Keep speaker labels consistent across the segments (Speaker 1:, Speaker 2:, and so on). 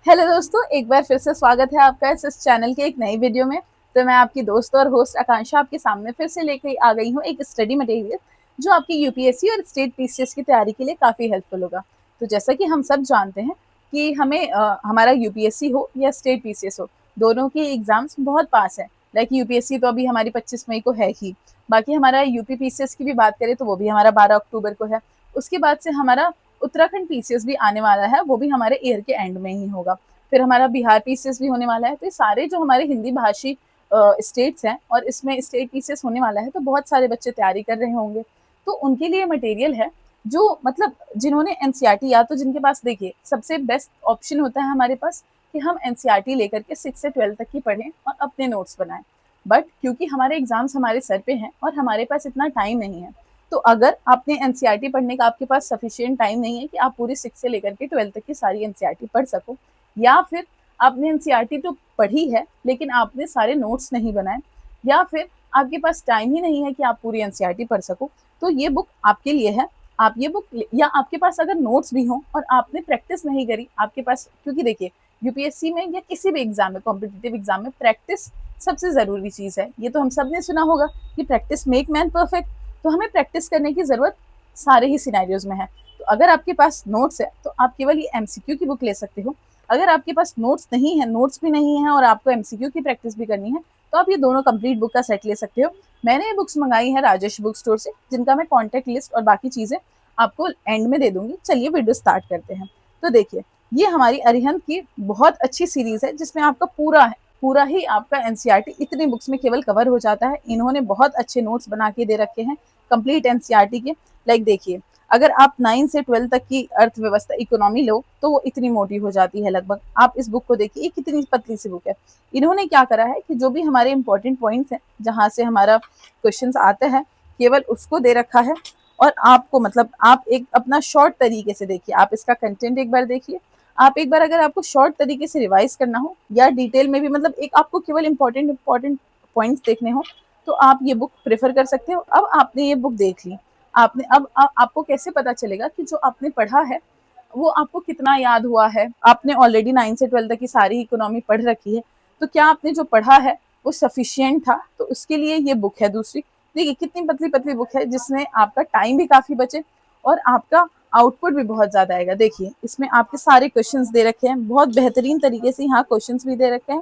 Speaker 1: Hello दोस्तों, एक बार फिर से स्वागत है आपका इस चैनल के एक नई वीडियो में। तो मैं आपकी दोस्त और होस्ट आकांक्षा आपके सामने फिर से लेकर आ गई हूँ एक स्टडी मटेरियल जो आपकी यूपीएससी और स्टेट पीसीएस की तैयारी के लिए काफ़ी हेल्पफुल होगा। तो जैसा कि हम सब जानते हैं कि हमें हमारा यूपीएससी हो या स्टेट पीसीएस हो, दोनों के एग्जाम्स बहुत पास है। लाइक यूपीएससी तो अभी हमारी 25 मई को है ही, बाकी हमारा यूपी पीसीएस की भी बात करें तो वो भी हमारा 12 अक्टूबर को है। उसके बाद से हमारा उत्तराखंड पीसीएस भी आने वाला है, वो भी हमारे ईयर के एंड में ही होगा। फिर हमारा बिहार पीसीएस भी होने वाला है। तो ये सारे जो हमारे हिंदी भाषी स्टेट्स हैं और इसमें स्टेट पीसीएस होने वाला है, तो बहुत सारे बच्चे तैयारी कर रहे होंगे। तो उनके लिए मटेरियल है जो मतलब जिन्होंने एनसीईआरटी, या तो जिनके पास देखिए सबसे बेस्ट ऑप्शन होता है हमारे पास कि हम एनसीईआरटी लेकर के 6 से 12 तक की पढ़ें और अपने नोट्स बनाएं। बट क्योंकि हमारे एग्जाम्स हमारे सर पे हैं और हमारे पास इतना टाइम नहीं है, तो अगर आपने एनसीईआरटी पढ़ने का आपके पास सफिशिएंट टाइम नहीं है कि आप पूरी 6 से लेकर के 12 तक की सारी एनसीईआरटी पढ़ सको, या फिर आपने एनसीईआरटी तो पढ़ी है लेकिन आपने सारे नोट्स नहीं बनाए, या फिर आपके पास टाइम ही नहीं है कि आप पूरी एनसीईआरटी पढ़ सको, तो ये बुक आपके लिए है। आप ये बुक, या आपके पास अगर नोट्स भी हों और आपने प्रैक्टिस नहीं करी आपके पास, क्योंकि देखिए यूपीएससी में या किसी भी एग्जाम में, कॉम्पिटिटिव एग्जाम में प्रैक्टिस सबसे ज़रूरी चीज़ है। ये तो हम सब ने सुना होगा कि प्रैक्टिस मेक मैन परफेक्ट। तो हमें प्रैक्टिस करने की ज़रूरत सारे ही सिनेरियोज में है। तो अगर आपके पास नोट्स है तो आप केवल ये एमसीक्यू की बुक ले सकते हो। अगर आपके पास नोट्स नहीं है, नोट्स भी नहीं है और आपको एमसीक्यू की प्रैक्टिस भी करनी है, तो आप ये दोनों कंप्लीट बुक का सेट ले सकते हो। मैंने ये बुक्स मंगाई है राजेश बुक स्टोर से, जिनका मैं कॉन्टैक्ट लिस्ट और बाकी चीज़ें आपको एंड में दे दूंगी। चलिए वीडियो स्टार्ट करते हैं। तो देखिए, ये हमारी अरिहंत की बहुत अच्छी सीरीज है जिसमें आपका पूरा ही आपका एनसीईआरटी इतनी बुक्स में केवल कवर हो जाता है। इन्होंने बहुत अच्छे नोट्स बना के दे रखे हैं कंप्लीट एनसीईआरटी के। लाइक देखिए, अगर आप 9 से 12 तक की अर्थव्यवस्था इकोनॉमी लो तो वो इतनी मोटी हो जाती है लगभग। आप इस बुक को देखिए, कितनी पतली सी बुक है। इन्होंने क्या करा है कि जो भी हमारे इंपॉर्टेंट पॉइंट्स हैं, जहाँ से हमारा क्वेश्चंस आते हैं, केवल उसको दे रखा है। और आपको मतलब आप एक अपना शॉर्ट तरीके से देखिए, आप इसका कंटेंट एक बार देखिए। आप एक बार अगर आपको शॉर्ट तरीके से रिवाइज करना हो या डिटेल में भी, मतलब एक आपको केवल इंपॉर्टेंट पॉइंट्स देखने हो, तो आप ये बुक प्रेफर कर सकते हो। अब आपने ये बुक देख ली, आपने अब आपको कैसे पता चलेगा कि जो आपने पढ़ा है वो आपको कितना याद हुआ है। आपने ऑलरेडी 9 से 12 तक की सारी इकोनॉमी पढ़ रखी है, तो क्या आपने जो पढ़ा है वो सफिशियंट था? तो उसके लिए ये बुक है दूसरी। देखिए कितनी पतली पतली बुक है, जिसमें आपका टाइम भी काफी बचे और आपका आउटपुट भी बहुत ज्यादा आएगा। देखिए इसमें आपके सारे क्वेश्चंस दे रखे हैं, बहुत बेहतरीन तरीके से यहाँ क्वेश्चंस भी दे रखे हैं,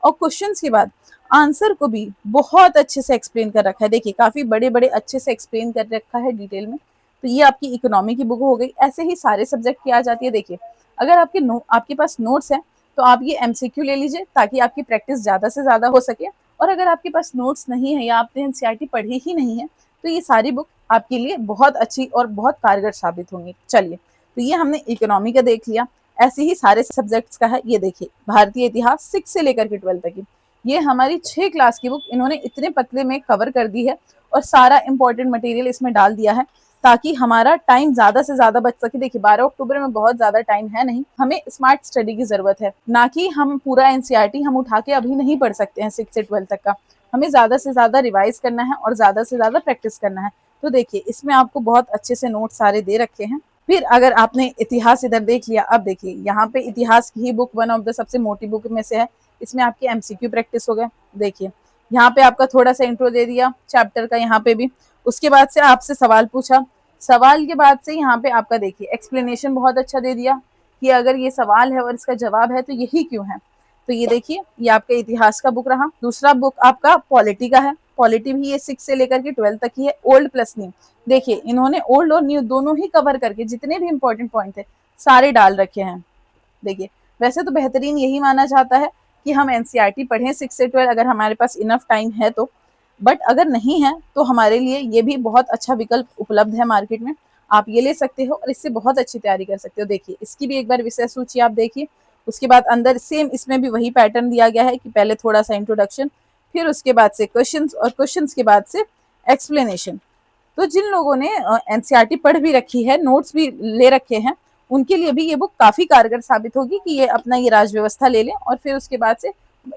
Speaker 1: और क्वेश्चंस के बाद आंसर को भी बहुत अच्छे से एक्सप्लेन कर रखा है। देखिए काफी बड़े बड़े अच्छे से एक्सप्लेन कर रखा है डिटेल में। तो ये आपकी इकोनॉमी की बुक हो गई। ऐसे ही सारे सब्जेक्ट की आ जाती है। देखिए अगर आपके पास नोट्स है तो आप ये एमसीक्यू ले लीजिए ताकि आपकी प्रैक्टिस ज्यादा से ज्यादा हो सके। और अगर आपके पास नोट्स नहीं है या आपने एनसीईआरटी पढ़ी ही नहीं है, तो ये सारी बुक आपके लिए बहुत अच्छी और बहुत कारगर साबित होंगी। चलिए, तो ये हमने इकोनॉमी का देख लिया। ऐसे ही सारे सब्जेक्ट्स का है। ये देखिए भारतीय इतिहास 6 से लेकर के 12 तक की, ये हमारी 6 क्लास की बुक इन्होंने इतने पतले में कवर कर दी है और सारा इंपॉर्टेंट मटेरियल इसमें डाल दिया है ताकि हमारा टाइम ज्यादा से ज्यादा बच सके। देखिए 12 अक्टूबर में बहुत ज्यादा टाइम है नहीं, हमें स्मार्ट स्टडी की जरूरत है, ना कि हम पूरा एनसीईआरटी हम उठा के अभी नहीं पढ़ सकते हैं 6 से 12 तक का। हमें ज्यादा से ज्यादा रिवाइज करना है और ज्यादा से ज्यादा प्रैक्टिस करना है। तो देखिए इसमें आपको बहुत अच्छे से नोट सारे दे रखे हैं। फिर अगर आपने इतिहास इधर देख लिया, अब देखिए यहाँ पे इतिहास की ही बुक वन ऑफ द सबसे मोटी बुक में से है। इसमें आपकी एमसीक्यू प्रैक्टिस हो गए। देखिए यहाँ पे आपका थोड़ा सा इंट्रो दे दिया चैप्टर का, यहाँ पे भी। उसके बाद से आपसे सवाल पूछा, सवाल के बाद से यहाँ पे आपका देखिए एक्सप्लेनेशन बहुत अच्छा दे दिया कि अगर ये सवाल है और इसका जवाब है तो यही क्यों है। तो ये देखिए, ये आपका इतिहास का बुक रहा। दूसरा बुक आपका पॉलिटी का है। पॉलिटी भी ये 6 से लेकर के 12 तक की है, ओल्ड प्लस न्यू। देखिए इन्होंने ओल्ड और न्यू दोनों ही कवर करके जितने भी इंपॉर्टेंट पॉइंट थे सारे डाल रखे हैं। देखिए वैसे तो बेहतरीन यही माना जाता है कि हम एनसीईआरटी पढ़ें 6 से 12 अगर हमारे पास इनफ टाइम है तो। बट अगर नहीं है तो हमारे लिए ये भी बहुत अच्छा विकल्प उपलब्ध है मार्केट में। आप ये ले सकते हो और इससे बहुत अच्छी तैयारी कर सकते हो। देखिए इसकी भी एक बार विषय सूची आप देखिए। उसके बाद अंदर सेम इसमें भी वही पैटर्न दिया गया है कि पहले थोड़ा सा इंट्रोडक्शन, फिर उसके बाद से क्वेश्चंस और क्वेश्चंस के बाद से एक्सप्लेनेशन। तो जिन लोगों ने एनसीईआरटी पढ़ भी रखी है, नोट्स भी ले रखे हैं, उनके लिए भी ये बुक काफी कारगर साबित होगी कि ये अपना ये राज व्यवस्था ले लें। और फिर उसके बाद से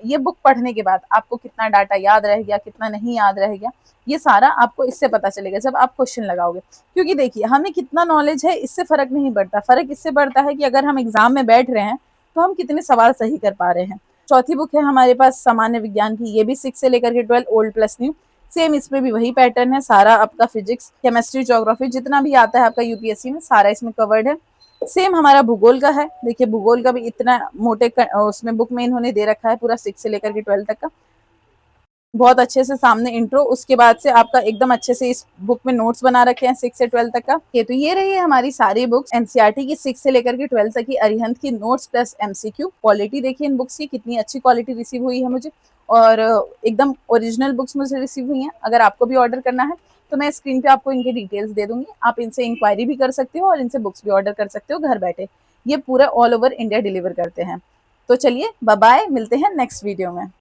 Speaker 1: ये बुक पढ़ने के बाद आपको कितना डाटा याद रह गया, कितना नहीं याद रह गया, ये सारा आपको इससे पता चलेगा जब आप क्वेश्चन लगाओगे। क्योंकि देखिए हमें कितना नॉलेज है इससे फर्क नहीं पड़ता, फर्क इससे पड़ता है कि अगर हम एग्जाम में बैठ रहे हैं तो हम कितने सवाल सही कर पा रहे हैं। चौथी बुक है हमारे पास सामान्य विज्ञान की, ये भी 6 से लेकर के 12 ओल्ड प्लस न्यू। सेम इसमें भी वही पैटर्न है, सारा आपका फिजिक्स, केमिस्ट्री, ज्योग्राफी जितना भी आता है आपका यूपीएससी में सारा इसमें कवर्ड है। सेम हमारा भूगोल का है, देखिए भूगोल का भी इतना मोटे उसमें बुक में इन्होंने दे रखा है पूरा 6 से लेकर के 12 तक का, बहुत अच्छे से सामने इंट्रो, उसके बाद से आपका एकदम अच्छे से इस बुक में नोट्स बना रखे हैं 6 से 12 तक का। ये तो ये रही है हमारी सारी बुक्स एनसीईआरटी की 6 से लेकर के 12 तक की अरिहंत की नोट्स प्लस एमसीक्यू। क्वालिटी देखिए इन बुक्स की कितनी अच्छी क्वालिटी रिसीव हुई है मुझे, और एकदम ओरिजिनल बुक्स मुझे रिसीव हुई हैं। अगर आपको भी ऑर्डर करना है तो मैं स्क्रीन पे आपको इनके डिटेल्स दे दूंगी, आप इनसे इंक्वायरी भी कर सकते हो और इनसे बुक्स भी ऑर्डर कर सकते हो घर बैठे। ये पूरा ऑल ओवर इंडिया डिलीवर करते हैं। तो चलिए बाय बाय, मिलते हैं नेक्स्ट वीडियो में।